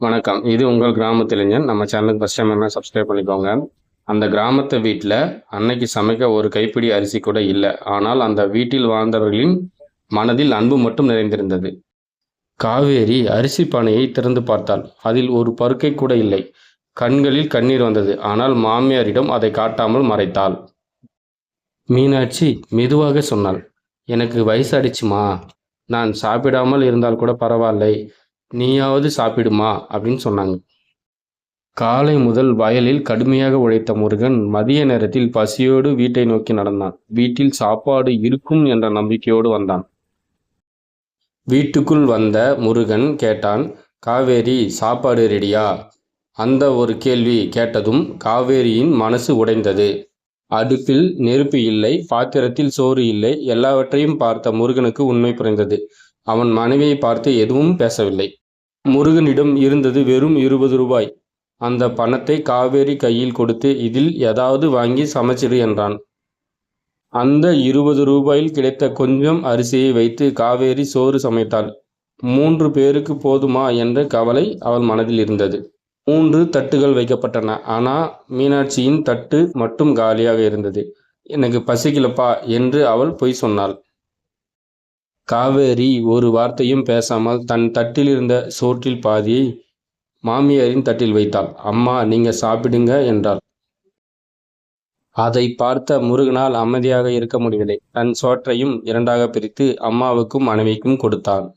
வணக்கம். இது உங்கள் கிராமத்து இளைஞன். நம்ம சேனலுக்கு ஃபர்ஸ்ட் டைம் என்ன சப்ஸ்கிரைப் பண்ணிக்கோங்க. அந்த கிராமத்து வீட்ல அன்னைக்கு சமைக்க ஒரு கைப்பிடி அரிசி கூட இல்ல. ஆனால் அந்த வீட்டில் வாழ்ந்தவர்களின் மனதில் அன்பு மட்டும் நிறைந்திருந்தது. காவேரி அரிசி பானையை திறந்து பார்த்தாள். அதில் ஒரு பருக்கை கூட இல்லை. கண்களில் கண்ணீர் வந்தது. ஆனால் மாமியாரிடம் அதை காட்டாமல் மறைத்தாள். மீனாட்சி மெதுவாக சொன்னாள், எனக்கு வயசாயிடுச்சுமா. நான் சாப்பிடாமல் இருந்தால் கூட பரவாயில்லை. நீயாவது சாப்பிடுமா அப்படின்னு சொன்னாங்க. காலை முதல் வயலில் கடுமையாக உழைத்த முருகன் மதிய நேரத்தில் பசியோடு வீட்டை நோக்கி நடந்தான். வீட்டில் சாப்பாடு இருக்கும் என்ற நம்பிக்கையோடு வந்தான். வீட்டுக்குள் வந்த முருகன் கேட்டான், காவேரி சாப்பாடு ரெடியா? அந்த ஒரு கேள்வி கேட்டதும் காவேரியின் மனசு உடைந்தது. அடுப்பில் நெருப்பு இல்லை, பாத்திரத்தில் சோறு இல்லை. எல்லாவற்றையும் பார்த்த முருகனுக்கு உண்மை புரிந்தது. அவன் மனைவியை பார்த்து எதுவும் பேசவில்லை. முருகனிடம் இருந்தது வெறும் 20 ரூபாய். அந்த பணத்தை காவேரி கையில் கொடுத்து, இதில் ஏதாவது வாங்கி சமைச்சிடு என்றான். அந்த 20 ரூபாயில் கிடைத்த கொஞ்சம் அரிசியை வைத்து காவேரி சோறு சமைத்தாள். 3 பேருக்கு போதுமா என்ற கவலை அவள் மனதில் இருந்தது. 3 தட்டுகள் வைக்கப்பட்டன. ஆனால் மீனாட்சியின் தட்டு மட்டும் காலியாக இருந்தது. எனக்கு பசிக்கலப்பா என்று அவள் பொய் சொன்னாள். காவேரி ஒரு வார்த்தையும் பேசாமல் தன் தட்டில் இருந்த சோற்றில் பாதியை மாமியாரின் தட்டில் வைத்தாள். அம்மா, நீங்க சாப்பிடுங்க என்றாள். அதை பார்த்த முருகனால் அமைதியாக இருக்க முடியவில்லை. தன் சோற்றையும் 2ஆக பிரித்து அம்மாவுக்கும் மனைவிக்கும் கொடுத்தான்.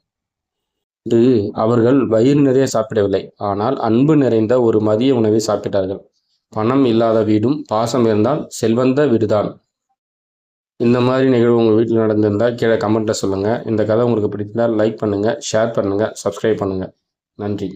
இன்று அவர்கள் வயிறு நிறைய சாப்பிடவில்லை, ஆனால் அன்பு நிறைந்த ஒரு மதிய உணவை சாப்பிட்டார்கள். பணம் இல்லாத வீடும் பாசம் இருந்தால் செல்வந்த வீடுதான். இந்த மாதிரி நிகழ்வு உங்கள் வீட்டில் நடந்திருந்தால் கீழே கமெண்ட்டில் சொல்லுங்கள். இந்த கதை உங்களுக்கு பிடிச்சிருந்தால் லைக் பண்ணுங்கள், ஷேர் பண்ணுங்கள், சப்ஸ்கிரைப் பண்ணுங்கள். நன்றி.